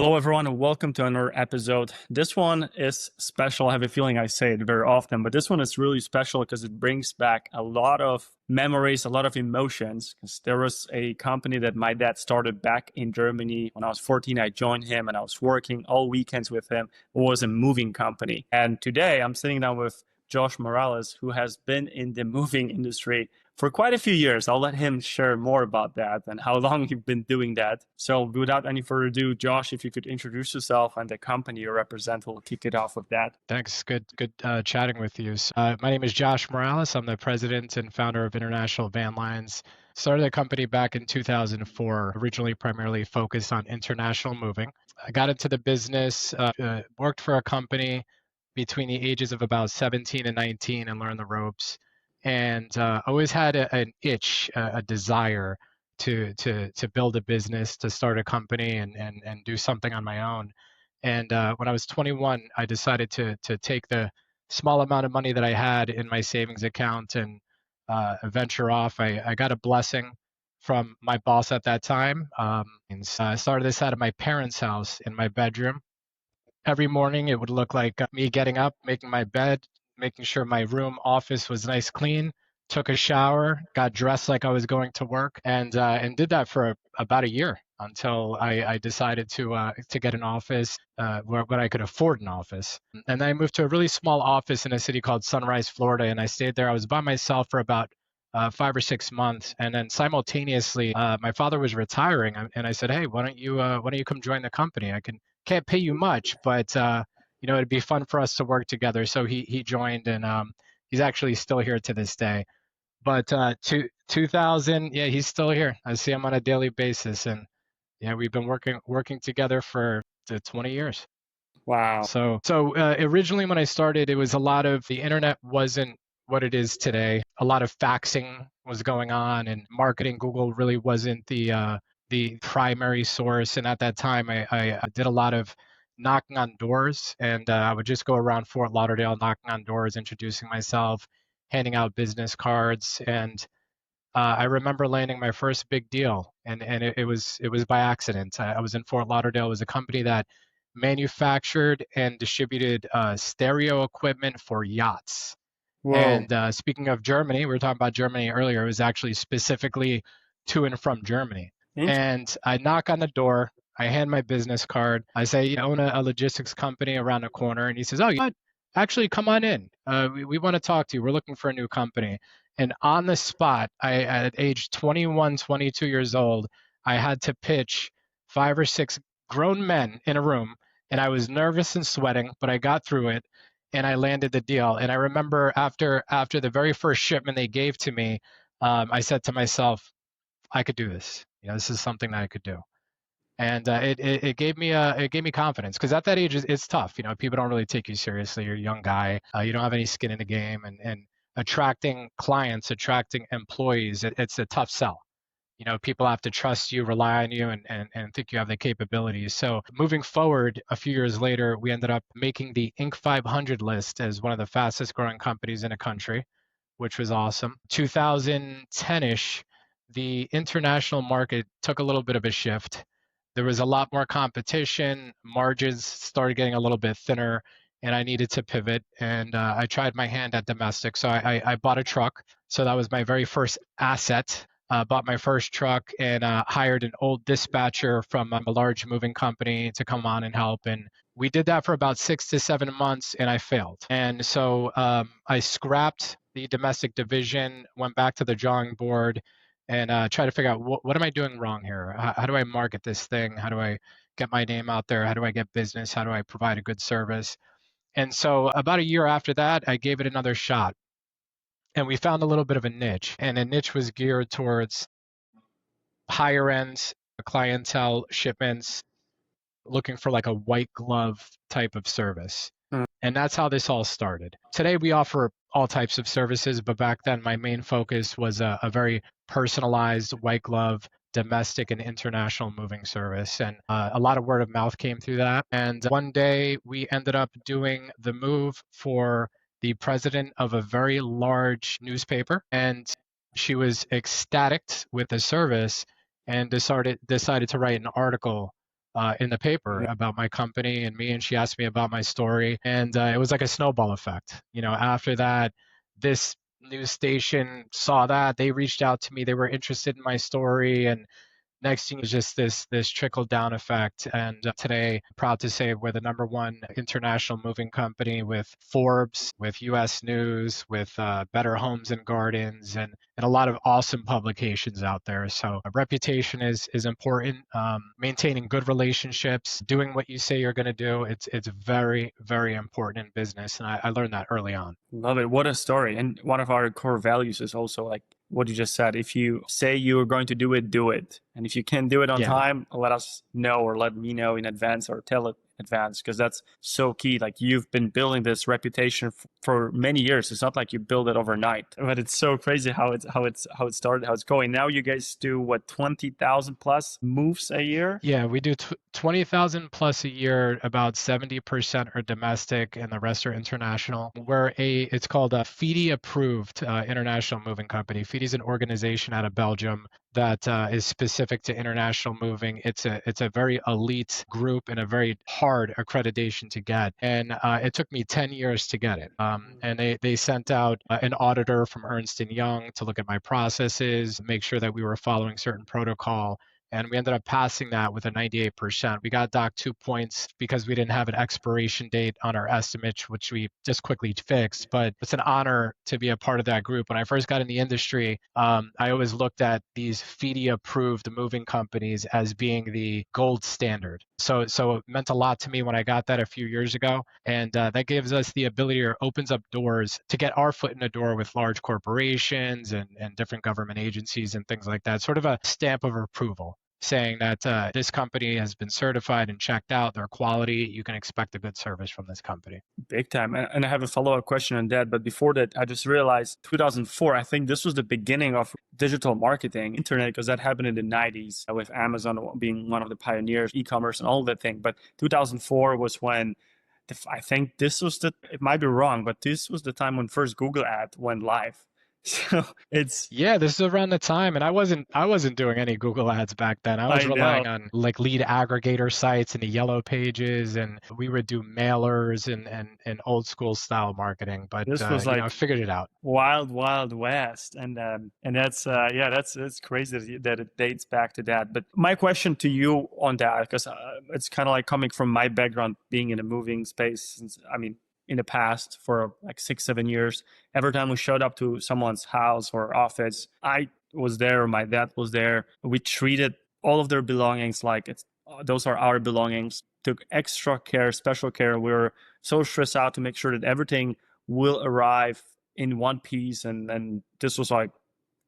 Hello, everyone, and welcome to another episode. This one is special. I have a feeling I say it very often, but this one is really special because it brings back a lot of memories, a lot of emotions. Because there was a company that my dad started back in Germany. When I was 14, I joined him and I was working all weekends with him. It was a moving company. And today I'm sitting down with Josh Morales, who has been in the moving industry for quite a few years. I'll let him share more about that and how long you've been doing that. So without any further ado, Josh, if you could introduce yourself and the company you represent, we'll kick it off with that. Thanks. Good chatting with you. My name is Josh Morales. I'm the president and founder of International Van Lines. Started the company back in 2004, originally primarily focused on international moving. I got into the business, worked for a company between the ages of about 17 and 19 and learned the ropes. And always had an itch, a desire to build a business, to start a company and do something on my own. And when I was 21, I decided to take the small amount of money that I had in my savings account and venture off. I got a blessing from my boss at that time. And I started this out of my parents' house in my bedroom. Every morning, it would look like me getting up, making my bed, making sure my room office was nice, clean. Took a shower, got dressed like I was going to work, and did that for about a year until I decided to get an office where I could afford an office. And then I moved to a really small office in a city called Sunrise, Florida, and I stayed there. I was by myself for about 5 or 6 months, and then simultaneously, my father was retiring, and I said, "Hey, why don't you come join the company? Can't pay you much, but it'd be fun for us to work together." So he joined, and he's actually still here to this day. But 2000, yeah, he's still here. I see him on a daily basis, and yeah, we've been working together for 20 years. Wow. So originally when I started, it was a lot of the internet wasn't what it is today. A lot of faxing was going on, and marketing. Google really wasn't the primary source. And at that time, I did a lot of knocking on doors, and I would just go around Fort Lauderdale knocking on doors, introducing myself, handing out business cards, and I remember landing my first big deal, and it was by accident. I was in Fort Lauderdale. It was a company that manufactured and distributed stereo equipment for yachts. Whoa. And speaking of Germany, we were talking about Germany earlier. It was actually specifically to and from Germany. And I knock on the door. I hand my business card. I say, I own a logistics company around the corner. And he says, "Oh, you know what? Actually, come on in. We want to talk to you. We're looking for a new company." And on the spot, at age 21, 22 years old, I had to pitch 5 or 6 grown men in a room. And I was nervous and sweating, but I got through it and I landed the deal. And I remember after the very first shipment they gave to me, I said to myself, I could do this. This is something that I could do. And it gave me confidence, because at that age it's tough. People don't really take you seriously. You're a young guy. You don't have any skin in the game, and attracting clients, attracting employees, it's a tough sell. People have to trust you, rely on you, and think you have the capabilities. So moving forward, a few years later, we ended up making the Inc. 500 list as one of the fastest growing companies in the country, which was awesome. 2010-ish, the international market took a little bit of a shift. There was a lot more competition. Margins started getting a little bit thinner, and I needed to pivot. And I tried my hand at domestic. So I bought a truck. So that was my very first asset. Bought my first truck and hired an old dispatcher from a large moving company to come on and help. And we did that for about 6 to 7 months, and I failed. And so I scrapped the domestic division, went back to the drawing board, and tried to figure out what am I doing wrong here? How do I market this thing? How do I get my name out there? How do I get business? How do I provide a good service? And so about a year after that, I gave it another shot. And we found a little bit of a niche, and the niche was geared towards higher end clientele shipments, looking for like a white glove type of service. And that's how this all started. Today, we offer all types of services, but back then, my main focus was a very personalized white glove domestic and international moving service. And a lot of word of mouth came through that. And one day, we ended up doing the move for the president of a very large newspaper. And she was ecstatic with the service and decided to write an article in the paper Yeah. about my company and me, and she asked me about my story, and it was like a snowball effect. After that, this news station saw that, they reached out to me, they were interested in my story, and next thing is just this trickle down effect. And today, I'm proud to say we're the number one international moving company with Forbes, with U.S. News, with Better Homes and Gardens, and a lot of awesome publications out there. So a reputation is important. Maintaining good relationships, doing what you say you're going to do, it's very, very important in business. And I learned that early on. Love it. What a story. And one of our core values is also like what you just said. If you say you are going to do it, do it. And if you can't do it on Yeah. time, let us know or let me know in advance or tell it in advance, because that's so key. Like you've been building this reputation for many years. It's not like you build it overnight, but it's so crazy how it started, how it's going. Now you guys do what, 20,000 plus moves a year? Yeah, we do 20,000 plus a year. About 70% are domestic, and the rest are international. It's called a FIDI approved international moving company. FIDI is an organization out of Belgium that is specific to international moving. It's a very elite group and a very hard accreditation to get. And it took me 10 years to get it. And they sent out an auditor from Ernst and Young to look at my processes, make sure that we were following certain protocol, and we ended up passing that with a 98%. We got docked 2 points because we didn't have an expiration date on our estimate, which we just quickly fixed. But it's an honor to be a part of that group. When I first got in the industry, I always looked at these FIDI-approved moving companies as being the gold standard. So it meant a lot to me when I got that a few years ago, and that gives us the ability, or opens up doors to get our foot in the door with large corporations and different government agencies and things like that. Sort of a stamp of approval, saying that this company has been certified and checked out, their quality, you can expect a good service from this company. Big time. And I have a follow-up question on that. But before that, I just realized 2004, I think this was the beginning of digital marketing, internet, because that happened in the 90s with Amazon being one of the pioneers, e-commerce and all that thing. But 2004 was when I think this was it might be wrong, but this was the time when first Google ad went live. So it's, Yeah, this is around the time, and I wasn't doing any Google ads back then. I was I know. relying on like lead aggregator sites and the yellow pages, and we would do mailers and old school style marketing. But This was I like figured it out. wild west, and that's yeah, that's crazy that it dates back to that. But my question to you on that, because it's kind of like coming from my background being in a moving space since, I mean, in the past for like 6-7 years, every time we showed up to someone's house or office, I was there or my dad was there, we treated all of their belongings like it's those are our belongings, took extra care, special care. We were so stressed out to make sure that everything will arrive in one piece, and this was like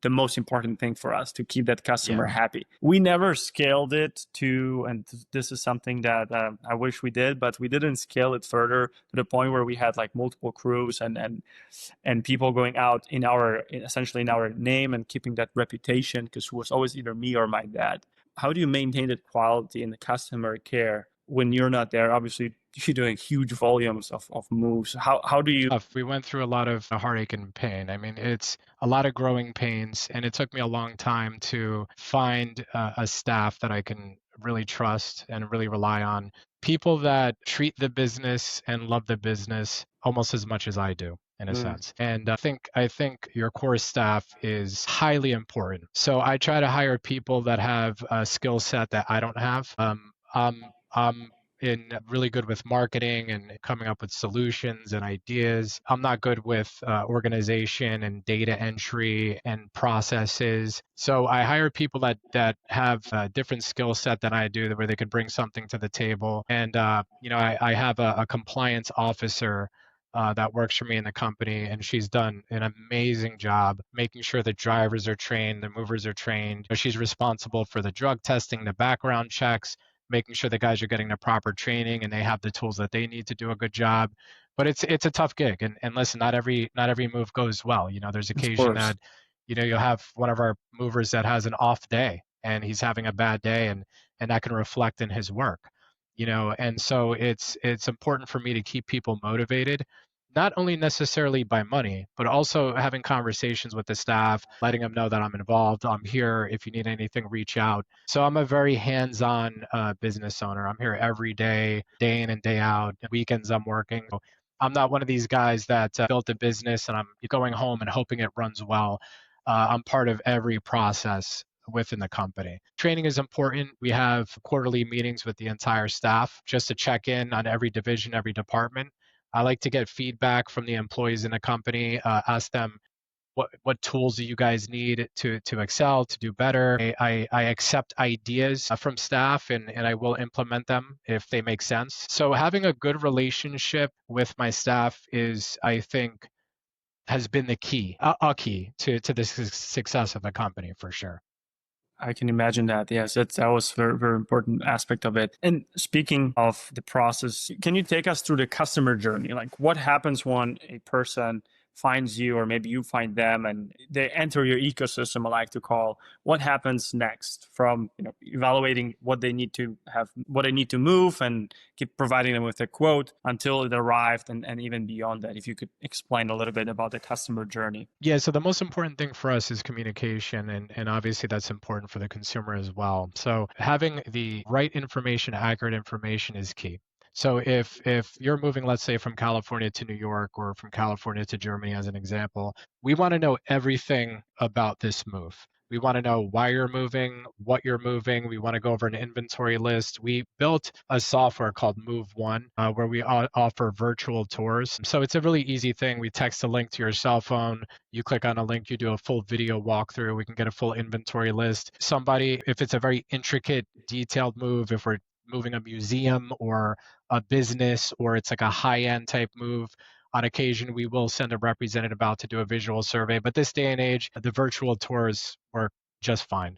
the most important thing for us to keep that Yeah. customer happy. We never scaled it to, and this is something that I wish we did, but we didn't scale it further to the point where we had like multiple crews and people going out in our, essentially in our name, and keeping that reputation, because it was always either me or my dad. How do you maintain that quality in the customer care when you're not there? Obviously, you're doing huge volumes of moves. How do you? We went through a lot of heartache and pain. I mean, it's a lot of growing pains, and it took me a long time to find a staff that I can really trust and really rely on. People that treat the business and love the business almost as much as I do, in a Mm, sense. And I think your core staff is highly important. So I try to hire people that have a skill set that I don't have. I'm really good with marketing and coming up with solutions and ideas. I'm not good with organization and data entry and processes. So I hire people that have a different skill set than I do, where they could bring something to the table. And I have a compliance officer that works for me in the company, and she's done an amazing job making sure the drivers are trained, the movers are trained. She's responsible for the drug testing, the background checks, making sure the guys are getting the proper training and they have the tools that they need to do a good job. But it's a tough gig, and listen, not every move goes well. There's of occasion course. that you'll have one of our movers that has an off day and he's having a bad day, and that can reflect in his work. And so it's important for me to keep people motivated. not only necessarily by money, but also having conversations with the staff, letting them know that I'm involved. I'm here. If you need anything, reach out. So I'm a very hands-on business owner. I'm here every day in and day out. Weekends I'm working. I'm not one of these guys that built a business and I'm going home and hoping it runs well. I'm part of every process within the company. Training is important. We have quarterly meetings with the entire staff just to check in on every division, every department. I like to get feedback from the employees in the company, ask them what tools do you guys need to excel, to do better. I accept ideas from staff and I will implement them if they make sense. So having a good relationship with my staff is, I think, has been the key, a key to the success of the company for sure. I can imagine that. Yes, that was very, very important aspect of it. And speaking of the process, can you take us through the customer journey? Like what happens when a person finds you, or maybe you find them and they enter your ecosystem, I like to call. What happens next from, evaluating what they need to have, what they need to move, and keep providing them with a quote until it arrived, and even beyond that? If you could explain a little bit about the customer journey. Yeah, so the most important thing for us is communication, and obviously that's important for the consumer as well. So having the right information, accurate information is key. So if you're moving, let's say from California to New York or from California to Germany as an example, we want to know everything about this move. We want to know why you're moving, what you're moving. We want to go over an inventory list. We built a software called Move One, where we offer virtual tours. So it's a really easy thing. We text a link to your cell phone. You click on a link, you do a full video walkthrough. We can get a full inventory list. Somebody, if it's a very intricate, detailed move, if we're moving a museum or a business, or it's like a high-end type move, on occasion, we will send a representative out to do a visual survey. But this day and age, the virtual tours work just fine.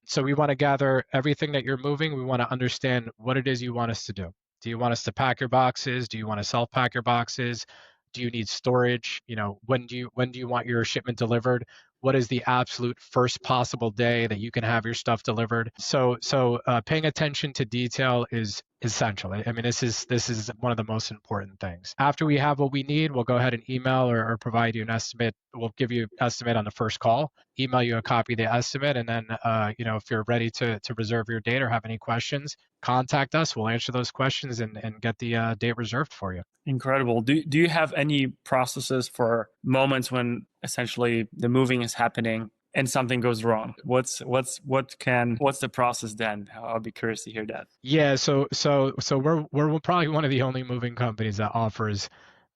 So we want to gather everything that you're moving. We want to understand what it is you want us to do. Do you want us to pack your boxes? Do you want to self-pack your boxes? Do you need storage? When do you want your shipment delivered? What is the absolute first possible day that you can have your stuff delivered? So paying attention to detail is essential. I mean, this is one of the most important things. After we have what we need, we'll go ahead and email or provide you an estimate. We'll give you an estimate on the first call, email you a copy of the estimate, and then if you're ready to reserve your date or have any questions, contact us. We'll answer those questions and get the date reserved for you. Incredible. Do you have any processes for moments when essentially the moving is happening and something goes wrong? What's the process then? I'll be curious to hear that. Yeah, so we're probably one of the only moving companies that offers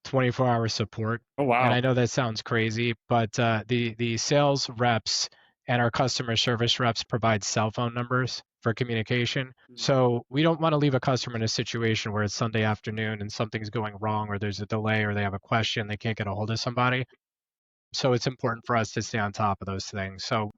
24-hour support. Oh And I wow. know that sounds crazy, but the sales reps and our customer service reps provide cell phone numbers for communication. So we don't want to leave a customer in a situation where it's Sunday afternoon and something's going wrong, or there's a delay, or they have a question, they can't get a hold of somebody. So it's important for us to stay on top of those things. So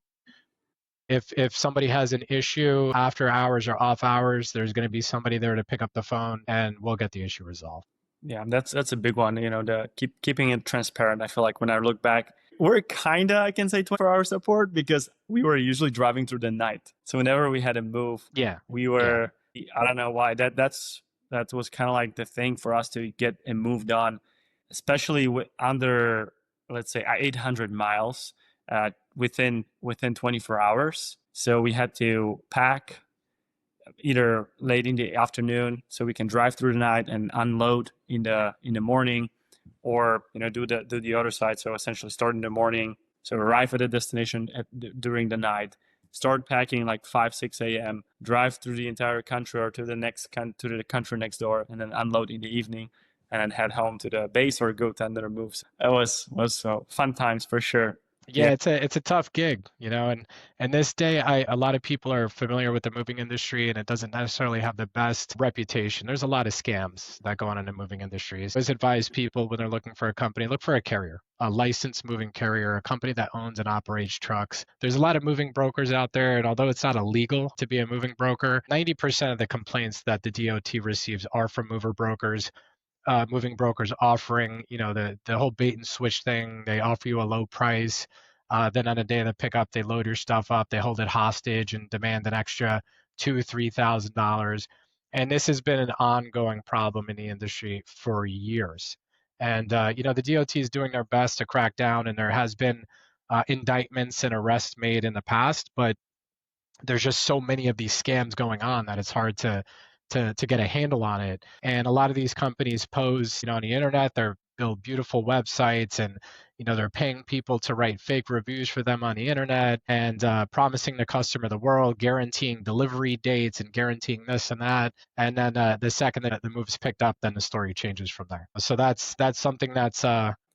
if somebody has an issue after hours or off hours, there's going to be somebody there to pick up the phone and we'll get the issue resolved. Yeah, that's a big one. The keeping it transparent. I feel like when I look back, we're kinda, I can say, 24-hour support because we were usually driving through the night. So whenever we had a move, Yeah, we yeah. were. I don't know why that was kind of like the thing for us to get it moved on, especially under, let's say, 800 miles within 24 hours. So we had to pack either late in the afternoon so we can drive through the night and unload in the morning, or do the other side. So essentially start in the morning, so arrive at the destination during the night, start packing like 5 6 a.m., drive through the entire country or to the country next door, and then unload in the evening, and then head home to the base or go to another moves. That was so fun times for sure. Yeah. Yeah, it's a tough gig, and this day a lot of people are familiar with the moving industry and it doesn't necessarily have the best reputation. There's a lot of scams that go on in the moving industry. So I always advise people when they're looking for a company, look for a carrier, a licensed moving carrier, a company that owns and operates trucks. There's a lot of moving brokers out there, and although it's not illegal to be a moving broker, 90% of the complaints that the DOT receives are from mover brokers. Moving brokers offering, the whole bait and switch thing. They offer you a low price. Then on the day of the pickup, they load your stuff up, they hold it hostage and demand an extra $2,000 to $3,000. And this has been an ongoing problem in the industry for years. And the DOT is doing their best to crack down, and there has been indictments and arrests made in the past, but there's just so many of these scams going on that it's hard to get a handle on it. And a lot of these companies pose, on the internet, they're build beautiful websites, and they're paying people to write fake reviews for them on the internet, and promising the customer the world, guaranteeing delivery dates and guaranteeing this and that. And then the second that the move's picked up, then the story changes from there. So that's something that's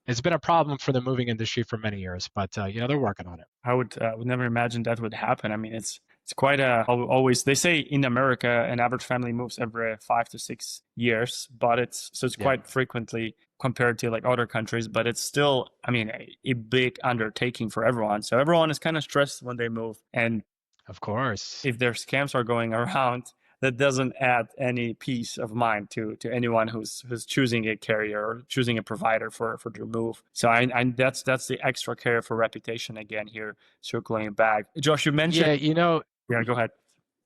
it's been a problem for the moving industry for many years, but they're working on it. I would never imagine that would happen. I mean, it's quite always, they say in America an average family moves every 5 to 6 years, but it's quite frequently compared to like other countries, but it's still, I mean, a big undertaking for everyone. So everyone is kind of stressed when they move, and of course, if their scams are going around, that doesn't add any peace of mind to anyone who's choosing a carrier or choosing a provider for their move. So I that's the extra care for reputation again here, circling back. Josh, you mentioned. Yeah, go ahead.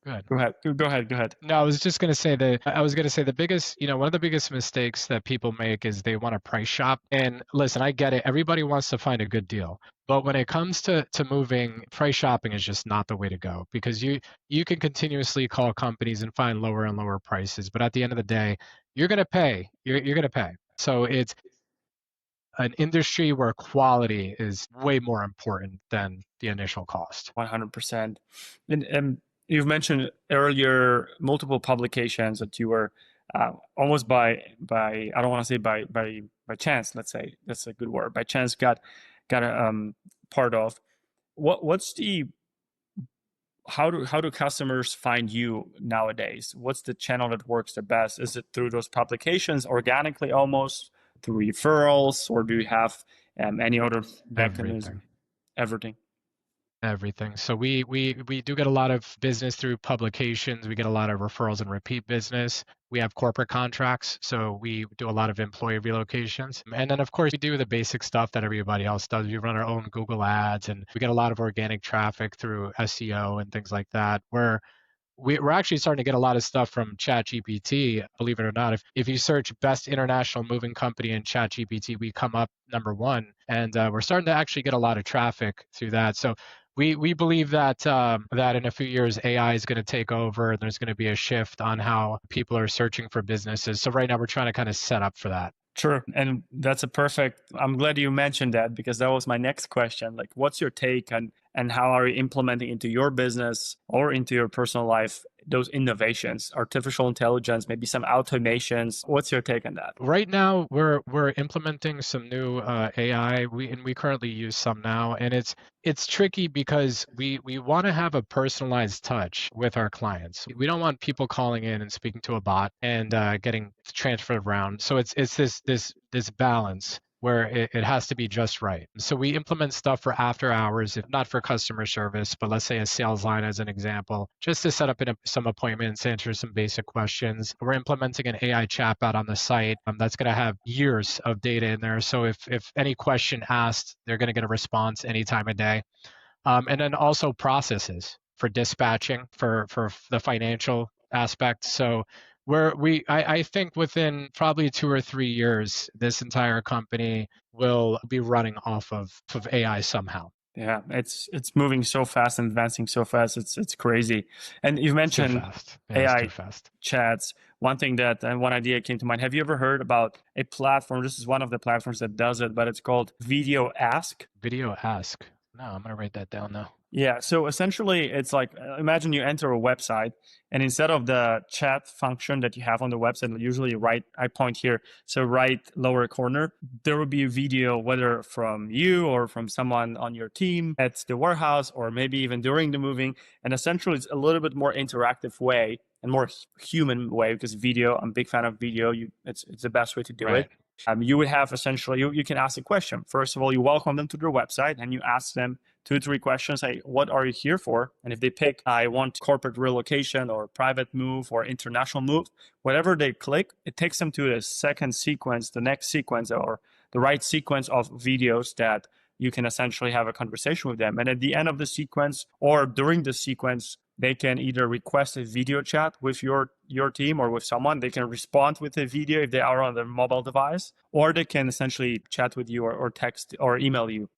Go ahead. No, I was just going to say the biggest, one of the biggest mistakes that people make is they want to price shop. And listen, I get it. Everybody wants to find a good deal. But when it comes to moving, price shopping is just not the way to go, because you can continuously call companies and find lower and lower prices. But at the end of the day, you're going to pay. You're going to pay. So it's an industry where quality is way more important than the initial cost. 100%. And you've mentioned earlier multiple publications that you were almost by I don't want to say by chance, let's say that's a good word, by chance got a part of. What's the how do customers find you nowadays? What's the channel that works the best? Is it through those publications organically, almost through referrals, or do you have any other mechanism? Everything. So we do get a lot of business through publications. We get a lot of referrals and repeat business. We have corporate contracts, so we do a lot of employee relocations. And then, of course, we do the basic stuff that everybody else does. We run our own Google ads, and we get a lot of organic traffic through SEO and things like that, where we're actually starting to get a lot of stuff from ChatGPT, believe it or not. If you search best international moving company in ChatGPT, we come up #1, and we're starting to actually get a lot of traffic through that. So we believe that that in a few years AI is going to take over, and there's going to be a shift on how people are searching for businesses. So right now we're trying to kind of set up for that. Sure. And that's a perfect, I'm glad you mentioned that, because that was my next question. Like, what's your take on, and how are you implementing into your business or into your personal life those innovations, artificial intelligence, maybe some automations? What's your take on that? Right now, we're implementing some new AI. We currently use some now, and it's tricky because we want to have a personalized touch with our clients. We don't want people calling in and speaking to a bot and getting transferred around. So it's this balance where it has to be just right. So we implement stuff for after hours, if not for customer service, but let's say a sales line as an example, just to set up some appointments, answer some basic questions. We're implementing an AI chatbot on the site that's going to have years of data in there. So if any question asked, they're going to get a response any time of day. And then also processes for dispatching for the financial aspect. So I think within probably 2 or 3 years, this entire company will be running off of AI somehow. Yeah, it's moving so fast and advancing so fast. It's crazy. And you mentioned AI chats. One thing and one idea came to mind. Have you ever heard about a platform? This is one of the platforms that does it, but it's called Video Ask. Video Ask. No, I'm going to write that down now. Yeah, so essentially it's like, imagine you enter a website, and instead of the chat function that you have on the website, usually I point here, so right lower corner, there will be a video, whether from you or from someone on your team at the warehouse, or maybe even during the moving. And essentially it's a little bit more interactive way and more human way, because video, I'm a big fan of video. It's the best way to do it. You would have essentially, you can ask a question. First of all, you welcome them to their website, and you ask them 2-3 questions. Hey, what are you here for? And if they pick, I want corporate relocation or private move or international move, whatever they click, it takes them to the second sequence, the next sequence, or the right sequence of videos that you can essentially have a conversation with them. And at the end of the sequence or during the sequence, they can either request a video chat with your team or with someone. They can respond with a video if they are on their mobile device, or they can essentially chat with you or text or email you.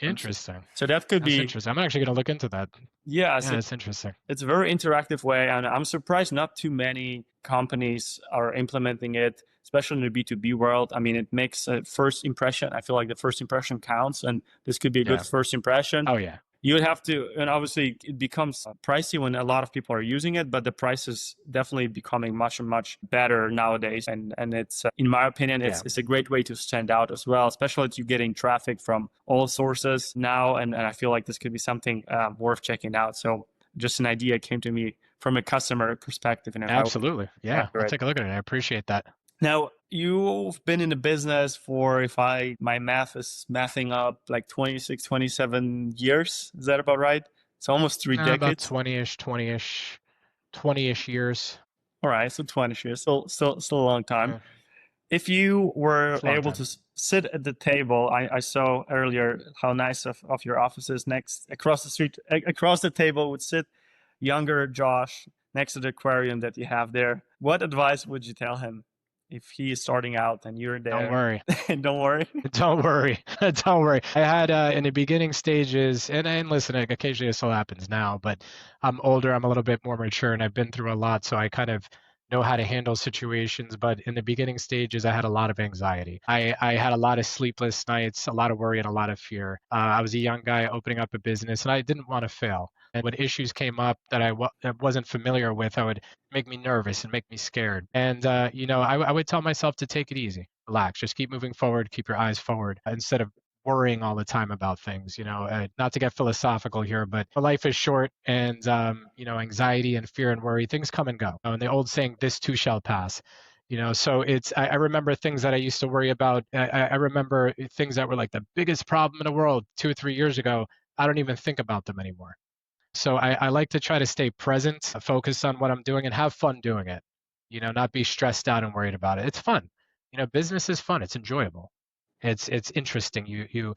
Interesting. So that could That's be, interesting. I'm actually going to look into that. yeah, Yeah, so that's interesting. it's a very interactive way, and I'm surprised not too many companies are implementing it, especially in the B2B world. I mean, it makes a first impression. I feel like the first impression counts, and this could be a good Yeah. first impression. Oh, yeah. You would have to, and obviously it becomes pricey when a lot of people are using it, but the price is definitely becoming much better nowadays. And it's, in my opinion, it's a great way to stand out as well, especially if you're getting traffic from all sources now. And I feel like this could be something worth checking out. So just an idea came to me from a customer perspective. Absolutely. Yeah, I'll take a look at it. I appreciate that. Now, you've been in the business for, if my math is mathing up, like 26, 27 years. Is that about right? It's almost three About decades. 20-ish years. All right, so 20 years, still a long time. Yeah. If you were able time. to sit at the table, I saw earlier how nice of your office is next, across the street, across the table would sit younger Josh next to the aquarium that you have there. What advice would you tell him if he is starting out and you're there? Don't worry. Don't worry. Don't worry. Don't worry. I had in the beginning stages, and listen, occasionally it still happens now, but I'm older, I'm a little bit more mature, and I've been through a lot, so I kind of know how to handle situations. But in the beginning stages, I had a lot of anxiety. I had a lot of sleepless nights, a lot of worry, and a lot of fear. I was a young guy opening up a business, and I didn't want to fail. And when issues came up that I wasn't familiar with, I would make me nervous and make me scared. And I would tell myself to take it easy, relax, just keep moving forward, keep your eyes forward instead of worrying all the time about things. Not to get philosophical here, but life is short, and anxiety and fear and worry, things come and go. And the old saying, "This too shall pass." So I remember things that I used to worry about. I remember things that were like the biggest problem in the world 2 or 3 years ago. I don't even think about them anymore. So I like to try to stay present, focus on what I'm doing, and have fun doing it. Not be stressed out and worried about it. It's fun. Business is fun. It's enjoyable. It's interesting. You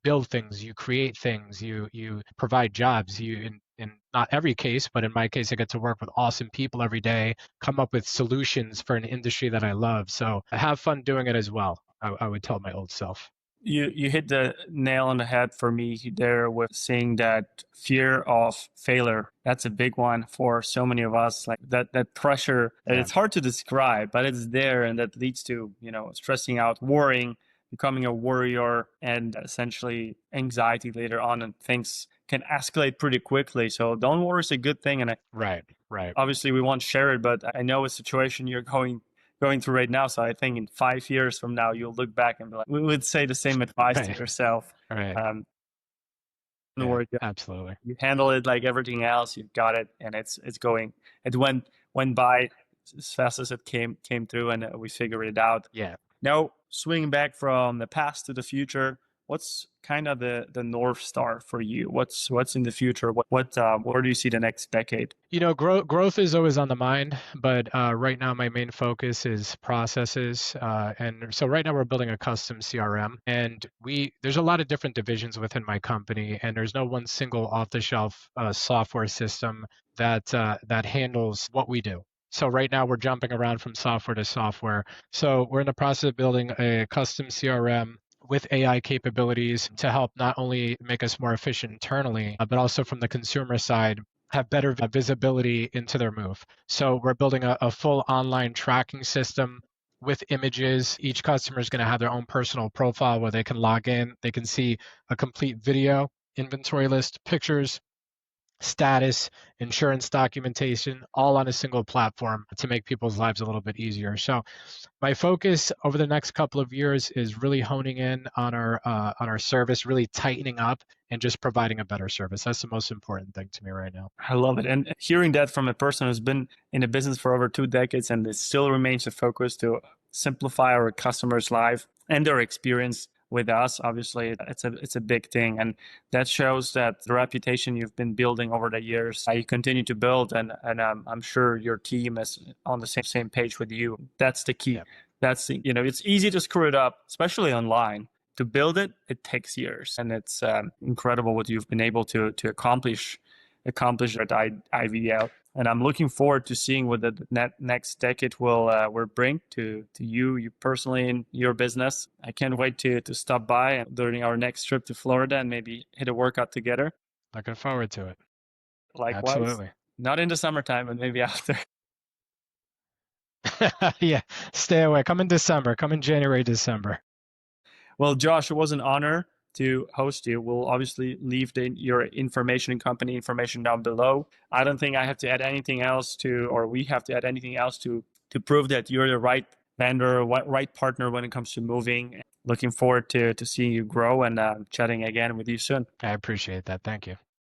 build things, you create things, you provide jobs. You in not every case, but in my case, I get to work with awesome people every day, come up with solutions for an industry that I love. So I have fun doing it as well. I would tell my old self. You hit the nail on the head for me there with saying that fear of failure. That's a big one for so many of us. Like that pressure, and it's hard to describe, but it's there, and that leads to stressing out, worrying, becoming a worrier, and essentially anxiety later on, and things can escalate pretty quickly. So don't worry is a good thing, and Right. obviously we won't share it, but I know a situation you're going through right now. So I think in 5 years from now, you'll look back and be like, we would say the same advice to yourself. Right. Don't worry, Absolutely. you handle it like everything else. You've got it, and it's going. It went by as fast as it came through, and we figured it out. Yeah. Now, swinging back from the past to the future, what's kind of the North Star for you? What's in the future? Where do you see the next decade? Growth is always on the mind, but right now my main focus is processes. And so right now we're building a custom CRM, and there's a lot of different divisions within my company, and there's no one single off-the-shelf software system that handles what we do. So right now we're jumping around from software to software. So we're in the process of building a custom CRM with AI capabilities to help not only make us more efficient internally, but also from the consumer side, have better visibility into their move. So we're building a full online tracking system with images. Each customer is going to have their own personal profile where they can log in. They can see a complete video, inventory list, pictures, status, insurance documentation, all on a single platform to make people's lives a little bit easier. So my focus over the next couple of years is really honing in on our service, really tightening up and just providing a better service. That's the most important thing to me right now. I love it. And hearing that from a person who's been in the business for over 2 decades, and it still remains a focus to simplify our customers' life and their experience with us, obviously it's a big thing, and that shows that the reputation you've been building over the years, you continue to build, and I'm sure your team is on the same page with you. That's the key. That's it's easy to screw it up, especially online. to build it, it takes years. And it's incredible what you've been able to accomplish at IVL. And I'm looking forward to seeing what the next decade will bring to you personally in your business. I can't wait to stop by during our next trip to Florida and maybe hit a workout together. Looking forward to it. Likewise. Absolutely. Not in the summertime, but maybe after. Yeah, stay away. Come in December. Come in January, December. Well, Josh, it was an honor to host you. We'll obviously leave your information and company information down below. I don't think I have to add anything else or we have to add anything else to prove that you're the right vendor, right partner when it comes to moving. Looking forward to seeing you grow and chatting again with you soon. I appreciate that. Thank you.